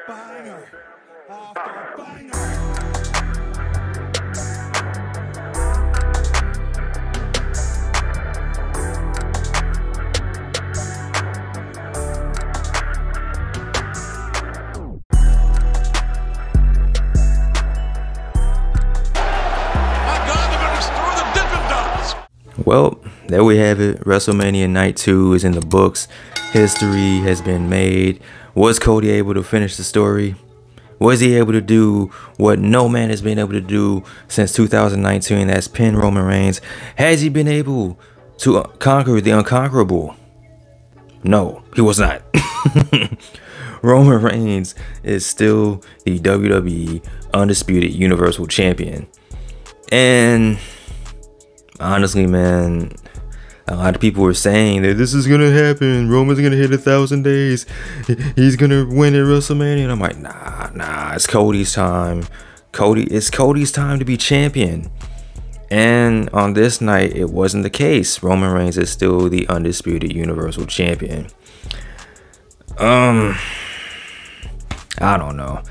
Banger after banger. Well, there we have it. WrestleMania Night 2 is in the books. History has been made. Was Cody able to finish the story? Was he able to do what no man has been able to do since 2019? That's pin Roman Reigns. Has he been able to conquer the unconquerable? No, he was not. Roman Reigns is still the WWE Undisputed Universal Champion. And honestly, man, a lot of people were saying that this is gonna happen. Roman's gonna hit 1,000 days. He's gonna win at WrestleMania. And I'm like, nah, it's Cody's time. It's Cody's time to be champion. And on this night, it wasn't the case. Roman Reigns is still the Undisputed Universal Champion. I don't know.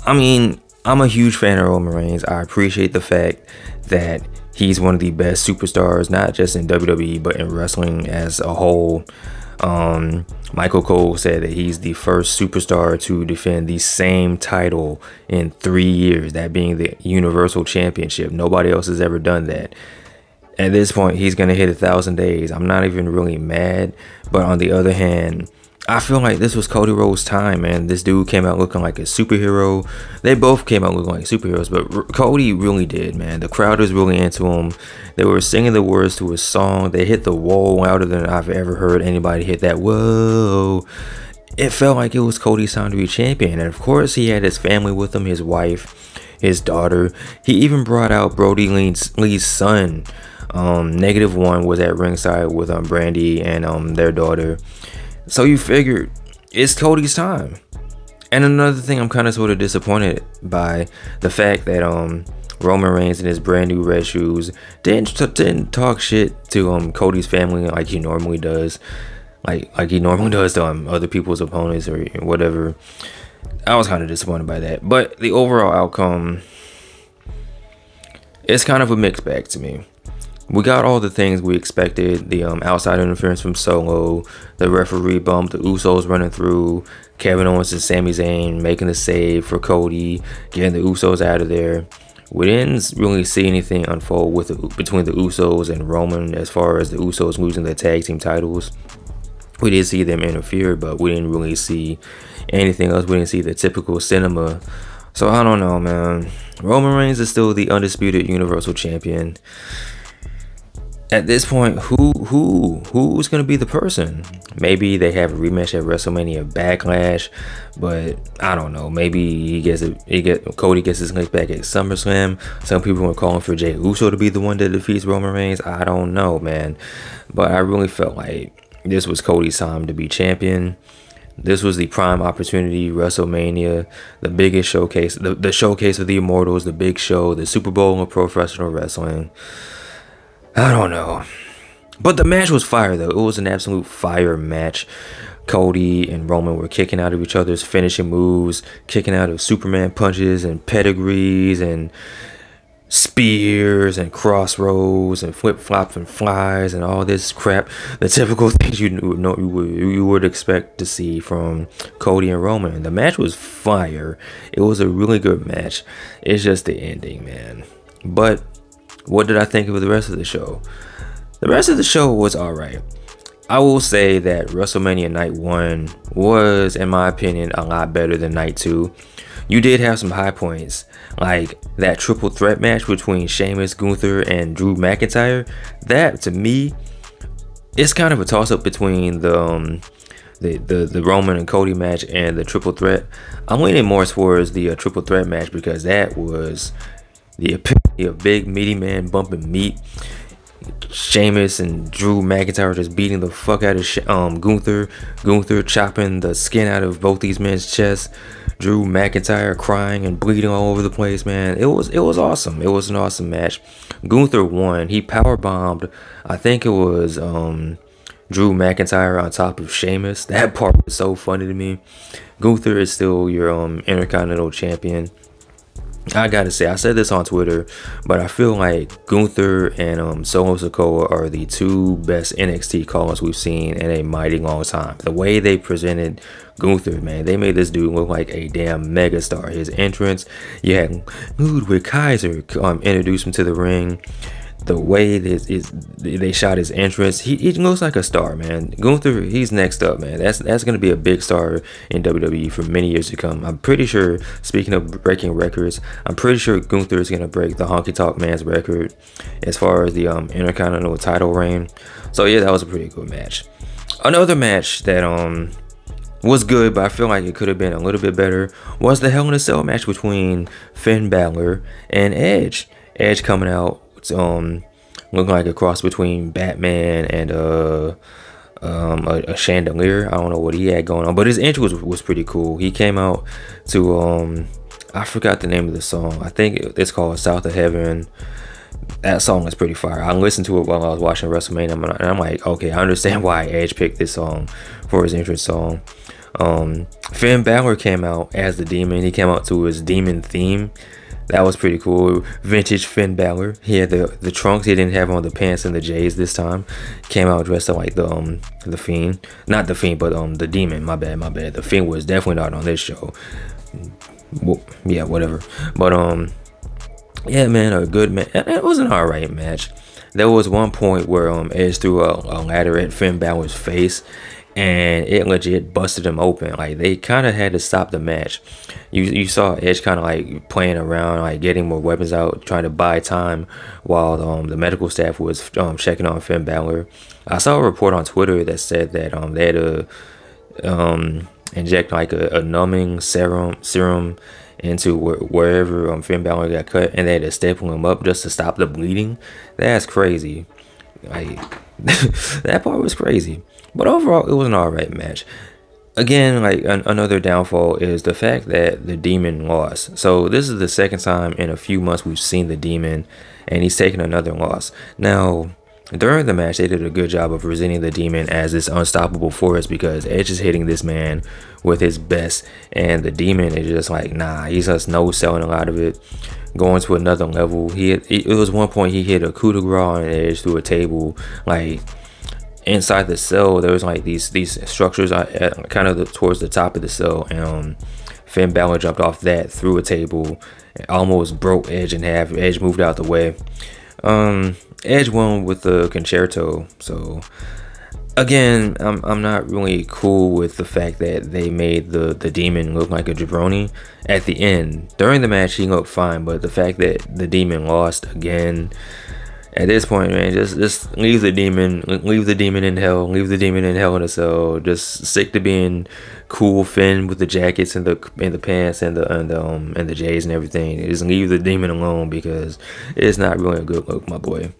I mean, I'm a huge fan of Roman Reigns. I appreciate the fact that he's one of the best superstars, not just in WWE, but in wrestling as a whole. Michael Cole said that he's the first superstar to defend the same title in 3 years, that being the Universal Championship. Nobody else has ever done that. At this point, he's going to hit 1,000 days. I'm not even really mad, but on the other hand, I feel like this was Cody Rhodes' time, man. This dude came out looking like a superhero. They both came out looking like superheroes, but Cody really did, man. The crowd was really into him. They were singing the words to his song. They hit the whoa louder than I've ever heard anybody hit that whoa. It felt like it was Cody's time to be champion. And of course, he had his family with him, his wife, his daughter. He even brought out Brody Lee's son. -1 was at ringside with Brandy and their daughter. So you figured it's Cody's time. And another thing, I'm kind of sort of disappointed by the fact that Roman Reigns in his brand new red shoes didn't talk shit to Cody's family like he normally does, like he normally does to other people's opponents or whatever. I was kind of disappointed by that, but the overall outcome is kind of a mixed bag to me. We got all the things we expected. The outside interference from Solo, the referee bump, the Usos running through, Kevin Owens and Sami Zayn making the save for Cody, getting the Usos out of there. We didn't really see anything unfold between the Usos and Roman as far as the Usos losing their tag team titles. We did see them interfere, but we didn't really see anything else. We didn't see the typical cinema. So I don't know, man. Roman Reigns is still the Undisputed Universal Champion. At this point, who's gonna be the person? Maybe they have a rematch at WrestleMania Backlash, but I don't know. Maybe Cody gets his link back at SummerSlam. Some people are calling for Jey Uso to be the one that defeats Roman Reigns. I don't know, man. But I really felt like this was Cody's time to be champion. This was the prime opportunity. WrestleMania, the biggest showcase, the showcase of the Immortals, the big show, the Super Bowl of professional wrestling. I don't know. But the match was fire, though. It was an absolute fire match. Cody and Roman were kicking out of each other's finishing moves, kicking out of Superman punches and pedigrees and spears and crossroads and flip-flops and flies and all this crap. The typical things you would expect to see from Cody and Roman. The match was fire. It was a really good match. It's just the ending, man. But what did I think of the rest of the show? The rest of the show was alright. I will say that WrestleMania Night 1 was, in my opinion, a lot better than Night 2. You did have some high points, like that triple threat match between Sheamus, Gunther, and Drew McIntyre. That, to me, it's kind of a toss-up between the Roman and Cody match and the triple threat. I'm leaning more towards the triple threat match because that was the epitome of big meaty man bumping meat. Sheamus and Drew McIntyre just beating the fuck out of Gunther chopping the skin out of both these men's chests. Drew McIntyre crying and bleeding all over the place, man. It was awesome. It was an awesome match. Gunther won. He power bombed. I think it was Drew McIntyre on top of Sheamus. That part was so funny to me. Gunther is still your Intercontinental Champion. I gotta say, I said this on Twitter, but I feel like Gunther and Solo Sikoa are the two best NXT callers we've seen in a mighty long time. The way they presented Gunther, man, they made this dude look like a damn megastar. His entrance, you had Ludwig Kaiser introduce him to the ring. The way they shot his entrance, he looks like a star, man. Gunther, he's next up, man. That's gonna be a big star in WWE for many years to come. I'm pretty sure, speaking of breaking records, I'm pretty sure Gunther is gonna break the Honky Tonk Man's record as far as the Intercontinental title reign. So yeah, that was a pretty good match. Another match that was good, but I feel like it could have been a little bit better, was the Hell in a Cell match between Finn Balor and Edge. Edge coming out looking like a cross between Batman and a chandelier. I don't know what he had going on, but his entrance was pretty cool. He came out to I forgot the name of the song. I think it's called South of Heaven. That song is pretty fire. I listened to it while I was watching WrestleMania, and I'm like, okay, I understand why Edge picked this song for his entrance song. Finn Balor came out as the Demon. He came out to his Demon theme. That was pretty cool. Vintage Finn Balor. He had the trunks. He didn't have on the pants and the J's this time. Came out dressed up like the Fiend. Not the Fiend, but the Demon. My bad. The Fiend was definitely not on this show. Well, yeah, whatever. But yeah, man, a good match. It was an alright match. There was one point where Edge threw a ladder at Finn Balor's face, and it legit busted him open. Like, they kind of had to stop the match. You saw Edge kind of like playing around, like getting more weapons out, trying to buy time while the medical staff was checking on Finn Balor. I saw a report on Twitter that said that they had to inject like a numbing serum into wherever Finn Balor got cut, and they had to staple him up just to stop the bleeding. That's crazy. Like, that part was crazy. But overall, it was an alright match. Again, like another downfall is the fact that the Demon lost. So this is the second time in a few months we've seen the Demon, and he's taken another loss. Now, during the match, they did a good job of presenting the Demon as this unstoppable force, because Edge is hitting this man with his best, and the Demon is just like, nah, he's just no-selling a lot of it, going to another level. It was one point he hit a coup de grace on Edge through a table. Like, inside the cell, there was like these structures kind of towards the top of the cell, and Finn Balor jumped off that through a table and almost broke Edge in half. Edge moved out the way. Edge won with the concerto. So again, I'm not really cool with the fact that they made the Demon look like a jabroni at the end. During the match, he looked fine, but the fact that the Demon lost again, at this point, man, just leave the Demon in hell, leave the Demon in Hell in a Cell. Just stick to being cool Finn with the jackets and the pants and the J's and everything. Just leave the Demon alone, because it's not really a good look, my boy.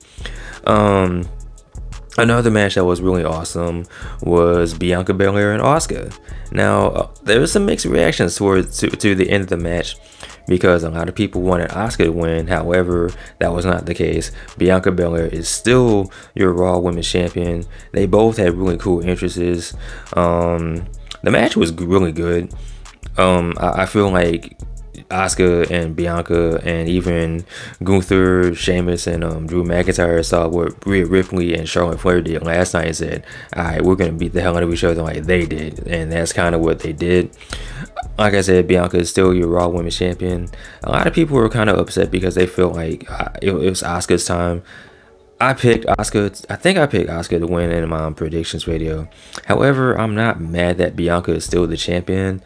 Another match that was really awesome was Bianca Belair and Asuka. Now, there was some mixed reactions to the end of the match, because a lot of people wanted Asuka to win. However, that was not the case. Bianca Belair is still your Raw Women's Champion. They both had really cool entrances. The match was really good. I feel like Asuka and Bianca and even Gunther, Sheamus, and Drew McIntyre saw what Rhea Ripley and Charlotte Flair did last night and said, alright, we're going to beat the hell out of each other like they did. And that's kind of what they did. Like I said, Bianca is still your Raw Women's Champion. A lot of people were kind of upset because they felt like it was Asuka's time. I picked Asuka. I think I picked Asuka to win in my predictions video. However, I'm not mad that Bianca is still the champion.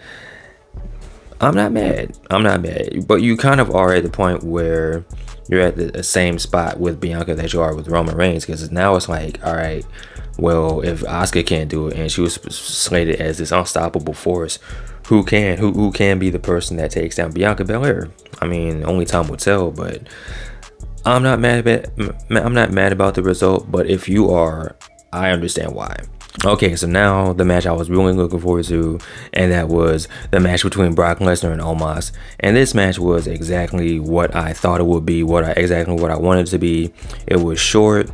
I'm not mad. But you kind of are at the point where you're at the same spot with Bianca that you are with Roman Reigns, because now it's like, all right, well, if Asuka can't do it and she was slated as this unstoppable force, who can be the person that takes down Bianca Belair? I mean, only time will tell. But I'm not mad about the result. But if you are, I understand why. Okay, so now the match I was really looking forward to, and that was the match between Brock Lesnar and Omos. And this match was exactly what I thought it would be, exactly what I wanted it to be. It was short.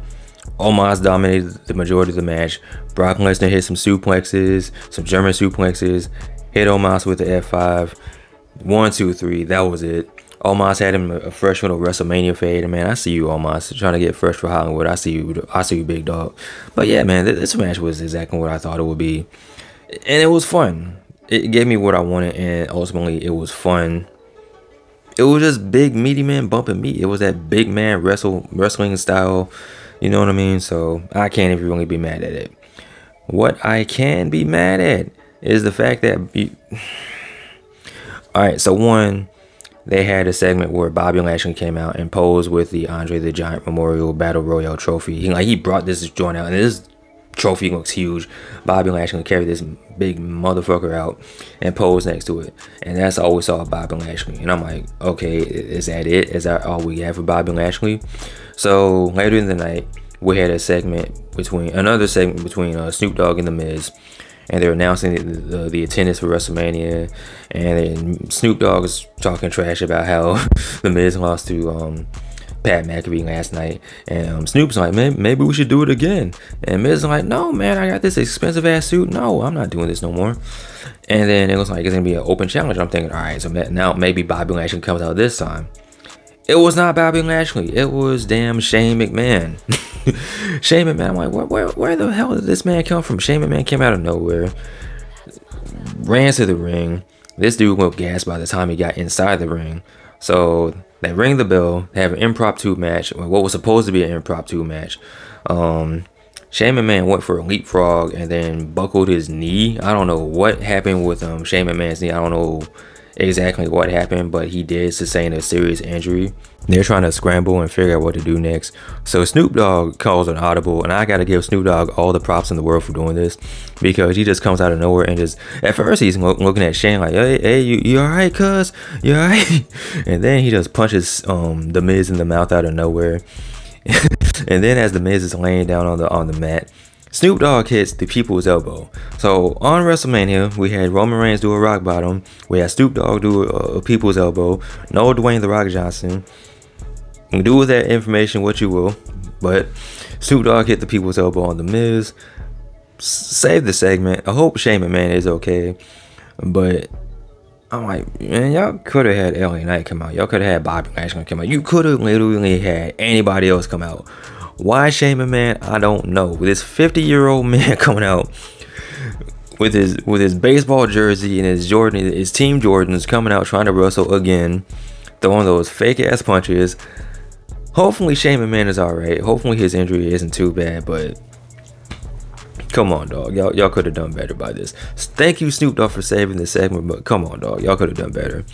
Omos dominated the majority of the match. Brock Lesnar hit some suplexes, some German suplexes, hit Omos with the F5. 1, 2, 3, that was it. Omos had him a fresh little WrestleMania fade. And man, I see you, Omos, trying to get fresh for Hollywood. I see you, big dog. But yeah, man, this match was exactly what I thought it would be. And it was fun. It gave me what I wanted, and ultimately it was fun. It was just big meaty man bumping meat. It was that big man wrestling style. You know what I mean? So I can't even really be mad at it. What I can be mad at is the fact that alright, so one, they had a segment where Bobby Lashley came out and posed with the Andre the Giant Memorial Battle Royale trophy. He brought this joint out, and this trophy looks huge. Bobby Lashley carried this big motherfucker out and posed next to it, and that's all we saw of Bobby Lashley. And I'm like, okay, is that it? Is that all we have for Bobby Lashley? So later in the night, we had another segment between Snoop Dogg and The Miz, and they're announcing the attendance for WrestleMania. And then Snoop Dogg is talking trash about how The Miz lost to Pat McAfee last night, and Snoop's like, man, maybe we should do it again. And Miz is like, no, man, I got this expensive ass suit. No, I'm not doing this no more. And then it looks like it's gonna be an open challenge. I'm thinking, all right, so now maybe Bobby Lashley comes out this time. It was not Bobby Lashley. It was damn Shane McMahon. Shane McMahon. I'm like, where the hell did this man come from? Shane McMahon came out of nowhere, ran to the ring. This dude looked gassed by the time he got inside the ring. So they ring the bell, they have an impromptu match, what was supposed to be an impromptu match. Shane McMahon went for a leapfrog and then buckled his knee. I don't know what happened with Shane McMahon's knee. I don't know exactly what happened, but he did sustain a serious injury. They're trying to scramble and figure out what to do next. So Snoop Dogg calls an audible, and I gotta give Snoop Dogg all the props in the world for doing this, because he just comes out of nowhere and just, at first he's looking at Shane like, hey, you alright, cuz? You alright? And then he just punches The Miz in the mouth out of nowhere. And then as The Miz is laying down on the mat, Snoop Dogg hits the people's elbow. So on WrestleMania, we had Roman Reigns do a rock bottom. We had Snoop Dogg do a people's elbow. No Dwayne The Rock Johnson. Do with that information what you will, but Snoop Dogg hit the people's elbow on The Miz. Save the segment. I hope Shane McMahon is okay, but I'm like, man, y'all could have had LA Knight come out. Y'all could have had Bobby Lashley come out. You could have literally had anybody else come out. Why Shane McMahon? I don't know. With this 50-year-old man coming out with his baseball jersey and his team Jordans, coming out trying to wrestle again, throwing those fake ass punches. Hopefully Shane McMahon is alright. Hopefully his injury isn't too bad, but come on, dog. Y'all could have done better by this. Thank you, Snoop Dogg, for saving this segment, but come on, dog. Y'all could have done better.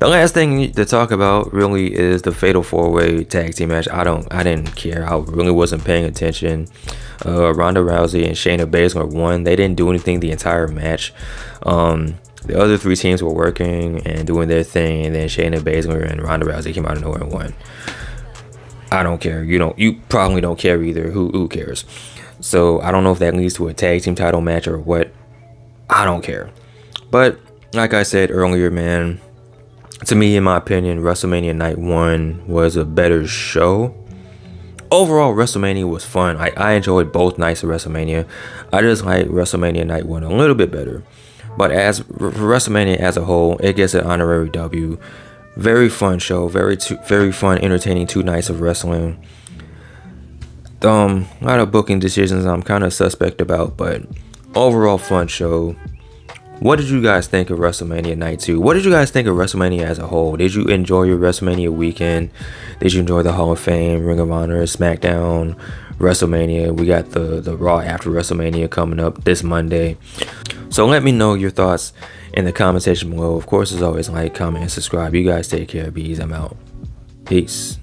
The last thing to talk about really is the Fatal 4-Way Tag Team match. I didn't care. I really wasn't paying attention. Ronda Rousey and Shayna Baszler won. They didn't do anything the entire match. The other three teams were working and doing their thing, and then Shayna Baszler and Ronda Rousey came out of nowhere and won. I don't care. You probably don't care either. Who cares? So I don't know if that leads to a tag team title match or what. I don't care. But like I said earlier, man, to me, in my opinion, WrestleMania Night 1 was a better show. Overall, WrestleMania was fun. I enjoyed both nights of WrestleMania. I just like WrestleMania Night 1 a little bit better. But as for WrestleMania as a whole, it gets an honorary W. Very fun show. Very fun, entertaining 2 nights of wrestling. A lot of booking decisions I'm kind of suspect about, but overall fun show. What did you guys think of WrestleMania Night 2? What did you guys think of WrestleMania as a whole? Did you enjoy your WrestleMania weekend? Did you enjoy the Hall of Fame, Ring of Honor, SmackDown, WrestleMania? We got the Raw after WrestleMania coming up this Monday. So let me know your thoughts in the comment section below. Of course, as always, like, comment, and subscribe. You guys take care, bees. I'm out. Peace.